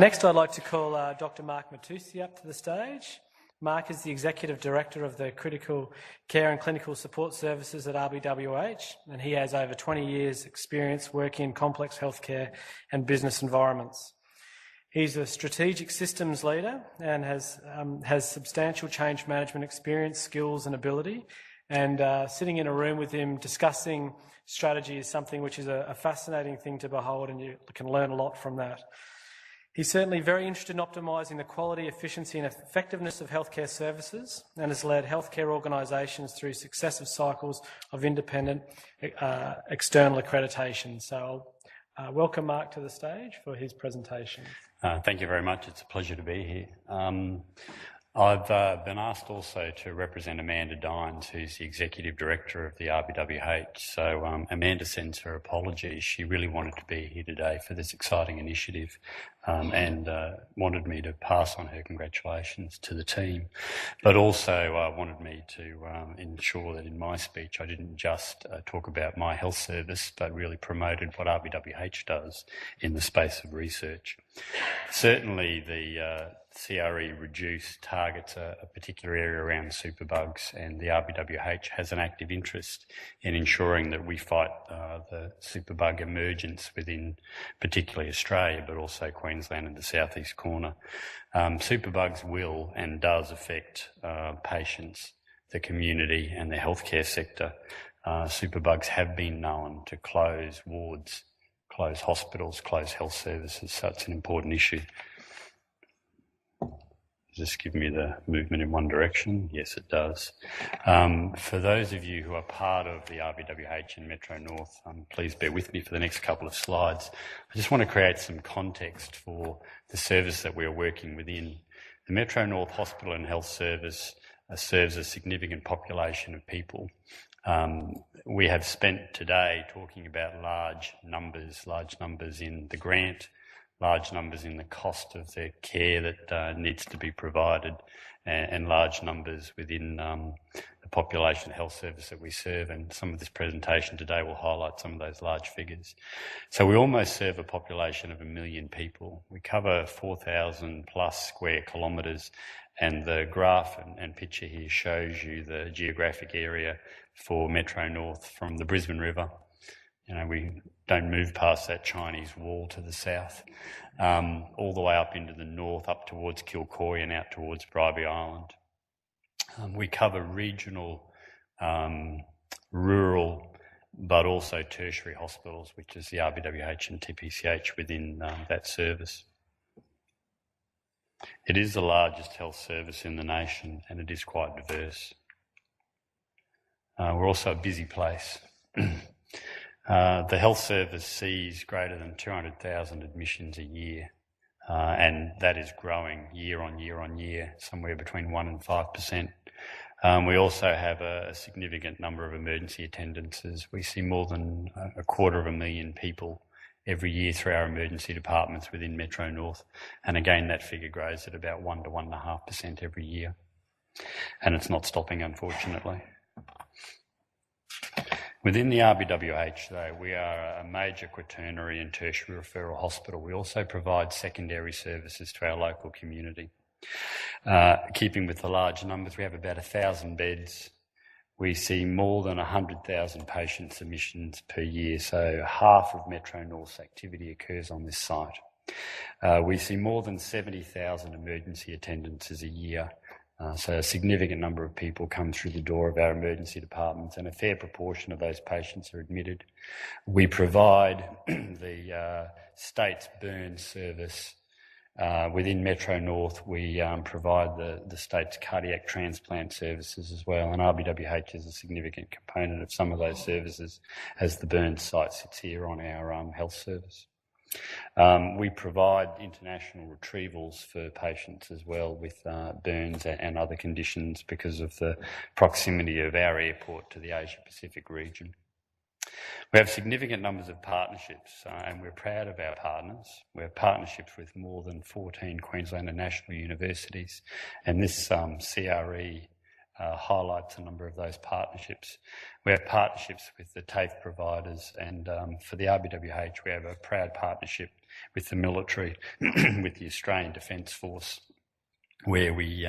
Next, I'd like to call Dr. Mark Mattiussi up to the stage. Mark is the Executive Director of the Critical Care and Clinical Support Services at RBWH, and he has over 20 years' experience working in complex healthcare and business environments. He's a strategic systems leader and has substantial change management experience, skills and ability. And sitting in a room with him discussing strategy is something which is a fascinating thing to behold, and you can learn a lot from that. He's certainly very interested in optimising the quality, efficiency and effectiveness of healthcare services and has led healthcare organisations through successive cycles of independent external accreditation. So I'll welcome Mark to the stage for his presentation. Thank you very much. It's a pleasure to be here. I've been asked also to represent Amanda Dines, who's the Executive Director of the RBWH. So Amanda sends her apologies. She really wanted to be here today for this exciting initiative and wanted me to pass on her congratulations to the team, but also wanted me to ensure that in my speech I didn't just talk about my health service, but really promoted what RBWH does in the space of research. Certainly the CRE Reduce targets a particular area around superbugs, and the RBWH has an active interest in ensuring that we fight the superbug emergence within particularly Australia, but also Queensland and the southeast corner. Superbugs will and does affect patients, the community and the healthcare sector. Superbugs have been known to close wards, close hospitals, close health services, so it's an important issue. Just give me the movement in one direction. Yes, it does. For those of you who are part of the RBWH in Metro North, please bear with me for the next couple of slides. I just want to create some context for the service that we're working within. The Metro North Hospital and Health Service serves a significant population of people. We have spent today talking about large numbers in the grant, large numbers in the cost of the care that needs to be provided, and large numbers within the population health service that we serve. And some of this presentation today will highlight some of those large figures. So we almost serve a population of 1 million people. We cover 4,000 plus square kilometres, and the graph and picture here shows you the geographic area for Metro North from the Brisbane River. You know, we don't move past that Chinese wall to the south, all the way up into the north, up towards Kilcoy and out towards Bribie Island. We cover regional, rural, but also tertiary hospitals, which is the RBWH and TPCH within that service. It is the largest health service in the nation, and it is quite diverse. We're also a busy place. The health service sees greater than 200,000 admissions a year, and that is growing year on year, somewhere between 1 and 5%. We also have a significant number of emergency attendances. We see more than 250,000 people every year through our emergency departments within Metro North, and again that figure grows at about 1 to 1.5% every year, and it's not stopping, unfortunately. Within the RBWH, though, we are a major quaternary and tertiary referral hospital. We also provide secondary services to our local community. Keeping with the large numbers, we have about 1,000 beds. We see more than 100,000 patient submissions per year, so half of Metro North's activity occurs on this site. We see more than 70,000 emergency attendances a year. So a significant number of people come through the door of our emergency departments, and a fair proportion of those patients are admitted. We provide the state's burn service. Within Metro North, we provide the state's cardiac transplant services as well, and RBWH is a significant component of some of those services, as the burn site sits here on our health service. We provide international retrievals for patients as well with burns and other conditions because of the proximity of our airport to the Asia Pacific region. We have significant numbers of partnerships, and we're proud of our partners. We have partnerships with more than 14 Queensland and national universities, and this CRE highlights a number of those partnerships. We have partnerships with the TAFE providers, and for the RBWH we have a proud partnership with the military, with the Australian Defence Force, where we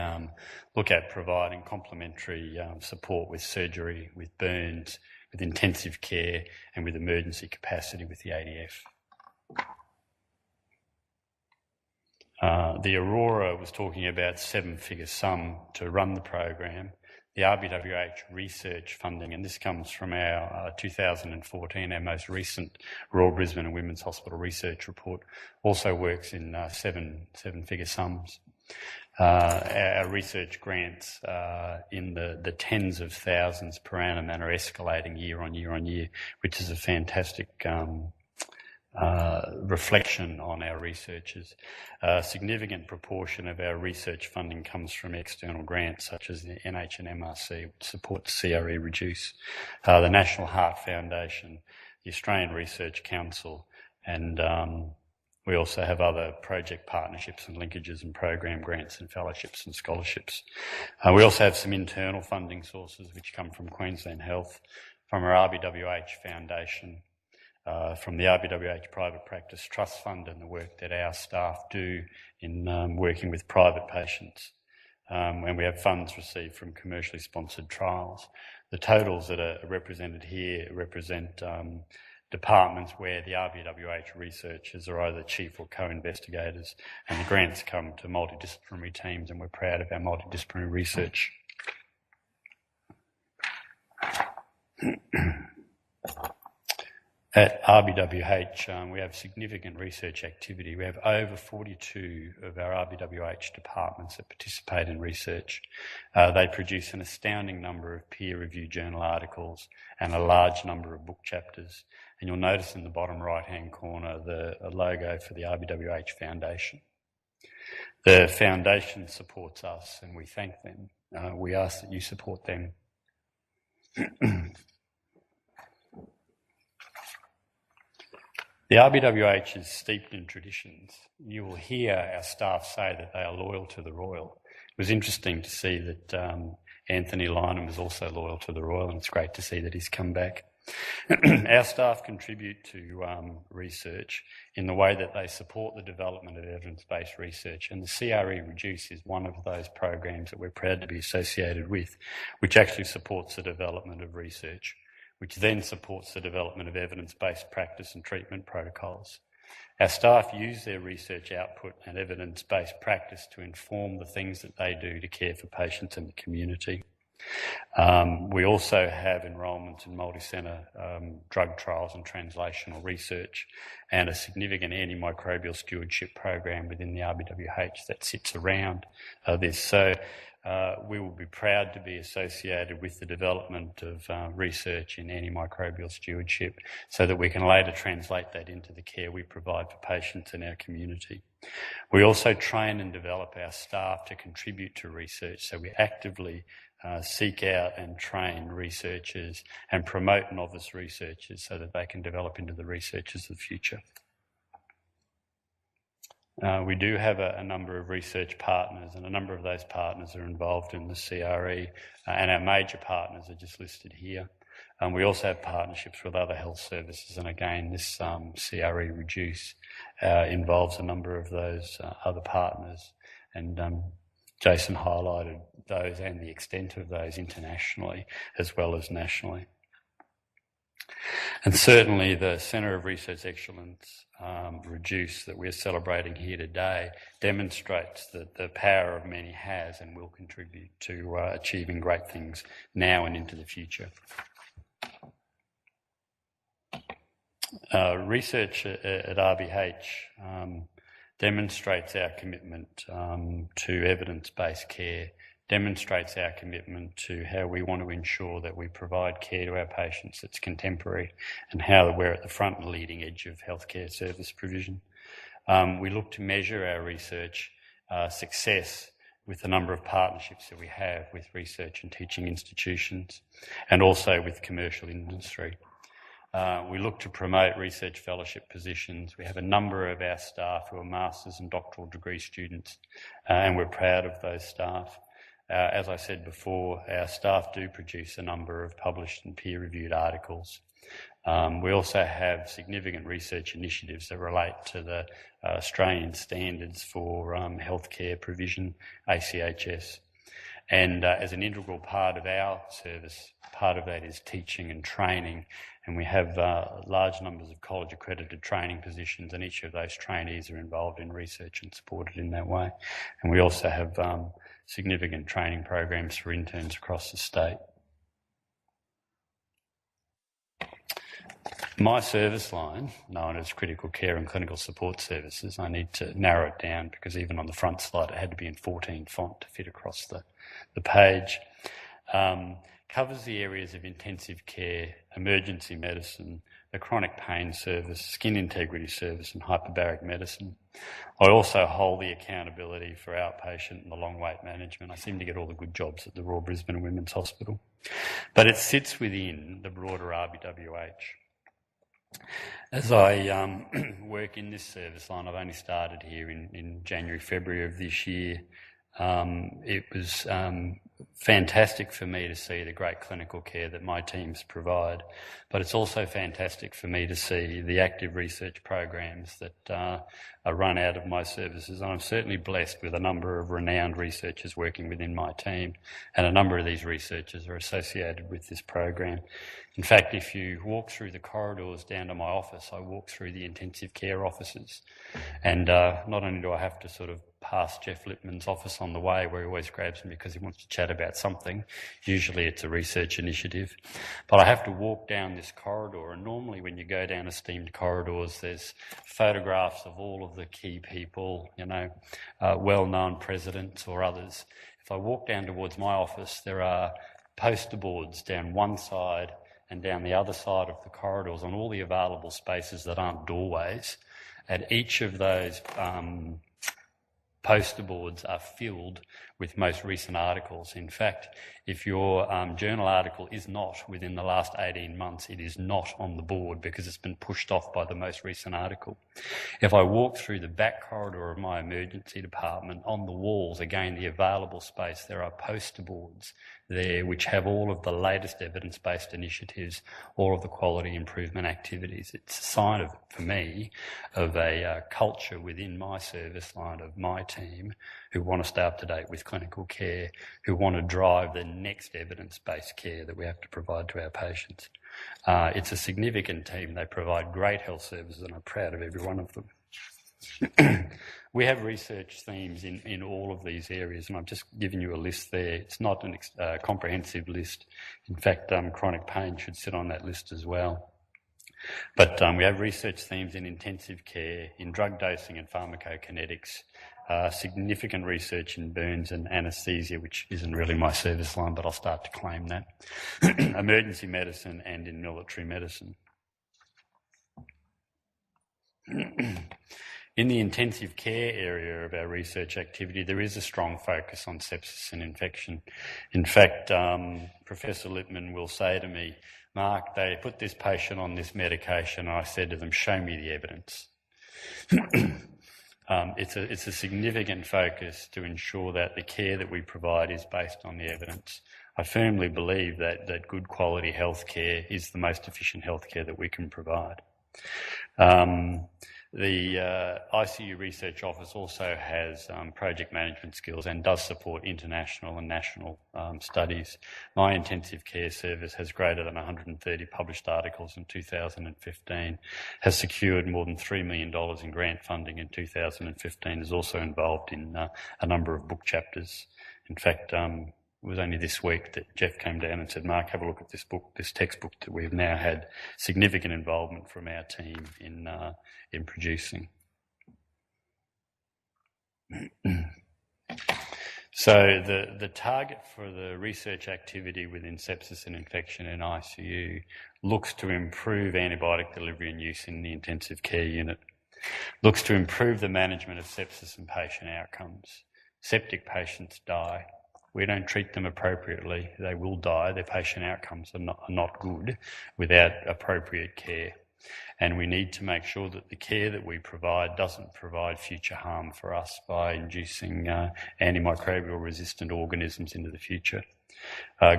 look at providing complementary support with surgery, with burns, with intensive care and with emergency capacity with the ADF. The Aurora was talking about 7-figure sum to run the program. The RBWH research funding, and this comes from our 2014, our most recent Royal Brisbane and Women's Hospital research report, also works in seven-figure sums. Our research grants in the tens of thousands per annum and are escalating year on year on year, which is a fantastic reflection on our researchers. A significant proportion of our research funding comes from external grants such as the NH and MRC, which supports CRE Reduce, the National Heart Foundation, the Australian Research Council, and we also have other project partnerships and linkages and program grants and fellowships and scholarships. We also have some internal funding sources which come from Queensland Health, from our RBWH Foundation, from the RBWH Private Practice Trust Fund and the work that our staff do in working with private patients. And we have funds received from commercially sponsored trials. The totals that are represented here represent departments where the RBWH researchers are either chief or co-investigators, and the grants come to multidisciplinary teams, and we're proud of our multidisciplinary research. At RBWH, we have significant research activity. We have over 42 of our RBWH departments that participate in research. They produce an astounding number of peer-reviewed journal articles and a large number of book chapters. And you'll notice in the bottom right-hand corner the logo for the RBWH Foundation. The foundation supports us and we thank them. We ask that you support them. The RBWH is steeped in traditions. You will hear our staff say that they are loyal to the Royal. It was interesting to see that Anthony Lynham is also loyal to the Royal, and it's great to see that he's come back. Our staff contribute to research in the way that they support the development of evidence-based research, and the CRE Reduce is one of those programs that we're proud to be associated with, which actually supports the development of research, which then supports the development of evidence-based practice and treatment protocols. Our staff use their research output and evidence-based practice to inform the things that they do to care for patients in the community. We also have enrolment in multi-centre drug trials and translational research, and a significant antimicrobial stewardship program within the RBWH that sits around this. So we will be proud to be associated with the development of research in antimicrobial stewardship so that we can later translate that into the care we provide for patients in our community. We also train and develop our staff to contribute to research, so we actively seek out and train researchers and promote novice researchers so that they can develop into the researchers of the future. We do have a number of research partners, and a number of those partners are involved in the CRE, and our major partners are just listed here. We also have partnerships with other health services, and again, this CRE Reduce involves a number of those other partners, and Jason highlighted those and the extent of those internationally as well as nationally. And certainly the Centre of Research Excellence, Reduce, that we're celebrating here today, demonstrates that the power of many has and will contribute to achieving great things now and into the future. Research at RBH demonstrates our commitment to evidence-based care, demonstrates our commitment to how we want to ensure that we provide care to our patients that's contemporary, and how we're at the front and leading edge of healthcare service provision. We look to measure our research success with the number of partnerships that we have with research and teaching institutions, and also with commercial industry. We look to promote research fellowship positions. We have a number of our staff who are master's and doctoral degree students, and we're proud of those staff. As I said before, our staff do produce a number of published and peer-reviewed articles. We also have significant research initiatives that relate to the Australian Standards for Healthcare Provision, ACHS. And as an integral part of our service, part of that is teaching and training. And we have large numbers of college-accredited training positions, and each of those trainees are involved in research and supported in that way. And we also have significant training programs for interns across the state. My service line, known as Critical Care and Clinical Support Services, I need to narrow it down because even on the front slide it had to be in 14 font to fit across the page, covers the areas of intensive care, emergency medicine, the chronic pain service, skin integrity service and hyperbaric medicine. I also hold the accountability for outpatient and the long wait management. I seem to get all the good jobs at the Royal Brisbane Women's Hospital. But it sits within the broader RBWH. As I work in this service line, I've only started here in January, February of this year. It was fantastic for me to see the great clinical care that my teams provide, but it's also fantastic for me to see the active research programs that are run out of my services. And I'm certainly blessed with a number of renowned researchers working within my team, and a number of these researchers are associated with this program. In fact, if you walk through the corridors down to my office, I walk through the intensive care offices, and not only do I have to sort of pass Jeff Lippman's office on the way, where he always grabs me because he wants to chat about something. Usually it's a research initiative. But I have to walk down this corridor, and normally when you go down esteemed corridors, there's photographs of all of the key people, you know, well-known presidents or others. If I walk down towards my office, there are poster boards down one side and down the other side of the corridors on all the available spaces that aren't doorways. And each of those poster boards are filled with most recent articles. In fact, if your journal article is not within the last 18 months, it is not on the board because it's been pushed off by the most recent article. If I walk through the back corridor of my emergency department, on the walls, again, the available space, there are poster boards there which have all of the latest evidence-based initiatives, all of the quality improvement activities. It's a sign of, for me, of a culture within my service line of my team who want to stay up to date with clinical care, who want to drive the next evidence-based care that we have to provide to our patients. It's a significant team. They provide great health services, and I'm proud of every one of them. We have research themes in all of these areas, and I've just given you a list there. It's not a comprehensive list. In fact, chronic pain should sit on that list as well. But we have research themes in intensive care, in drug dosing and pharmacokinetics, significant research in burns and anaesthesia, which isn't really my service line, but I'll start to claim that, emergency medicine and in military medicine. In the intensive care area of our research activity, there is a strong focus on sepsis and infection. In fact, Professor Lippman will say to me, "Mark, they put this patient on this medication," and I said to them, "Show me the evidence." It's a significant focus to ensure that the care that we provide is based on the evidence. I firmly believe that good quality healthcare is the most efficient healthcare that we can provide. The ICU Research Office also has project management skills and does support international and national studies. My intensive care service has greater than 130 published articles in 2015, has secured more than $3 million in grant funding in 2015, is also involved in a number of book chapters. In fact, it was only this week that Jeff came down and said, "Mark, have a look at this book, this textbook that we've now had significant involvement from our team in producing." So the target for the research activity within sepsis and infection in ICU looks to improve antibiotic delivery and use in the intensive care unit, looks to improve the management of sepsis and patient outcomes. Septic patients die. We don't treat them appropriately, they will die. Their patient outcomes are not good without appropriate care. And we need to make sure that the care that we provide doesn't provide future harm for us by inducing antimicrobial resistant organisms into the future.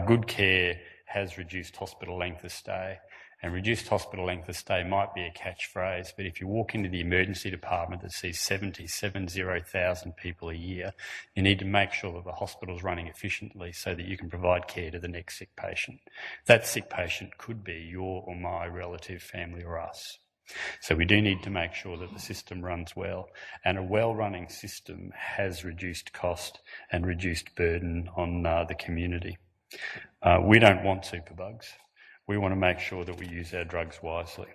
Good care has reduced hospital length of stay, and reduced hospital length of stay might be a catchphrase, but if you walk into the emergency department that sees 70,000 people a year, you need to make sure that the hospital's running efficiently so that you can provide care to the next sick patient. That sick patient could be your or my relative, family or us. So we do need to make sure that the system runs well, and a well-running system has reduced cost and reduced burden on the community. We don't want superbugs. We want to make sure that we use our drugs wisely.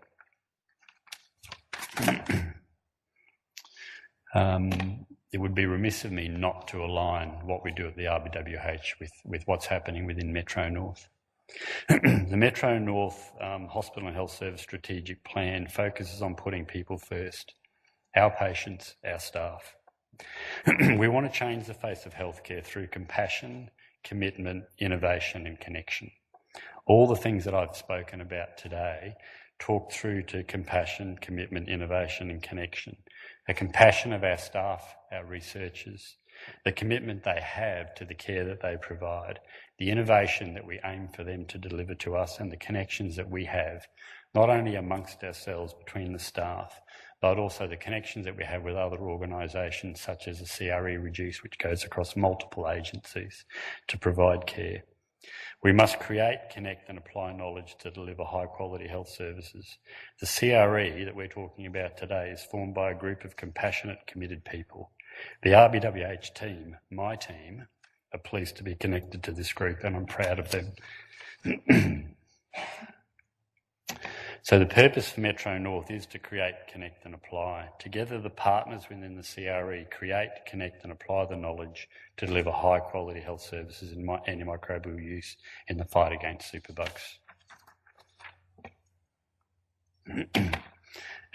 It would be remiss of me not to align what we do at the RBWH with what's happening within Metro North. The Metro North Hospital and Health Service Strategic Plan focuses on putting people first, our patients, our staff. We want to change the face of healthcare through compassion, commitment, innovation and connection. All the things that I've spoken about today talk through to compassion, commitment, innovation and connection. The compassion of our staff, our researchers, the commitment they have to the care that they provide, the innovation that we aim for them to deliver to us, and the connections that we have, not only amongst ourselves between the staff, but also the connections that we have with other organisations such as the CRE Reduce, which goes across multiple agencies to provide care. We must create, connect and apply knowledge to deliver high quality health services. The CRE that we're talking about today is formed by a group of compassionate, committed people. The RBWH team, my team, are pleased to be connected to this group and I'm proud of them. So the purpose for Metro North is to create, connect and apply. Together the partners within the CRE create, connect and apply the knowledge to deliver high quality health services and antimicrobial use in the fight against superbugs.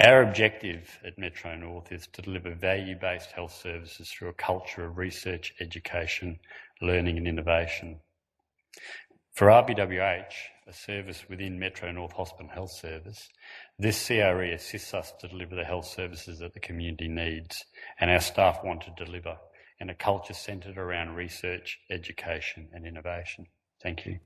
Our objective at Metro North is to deliver value-based health services through a culture of research, education, learning and innovation. For RBWH, a service within Metro North Hospital Health Service, this CRE assists us to deliver the health services that the community needs and our staff want to deliver in a culture centred around research, education and innovation. Thank you.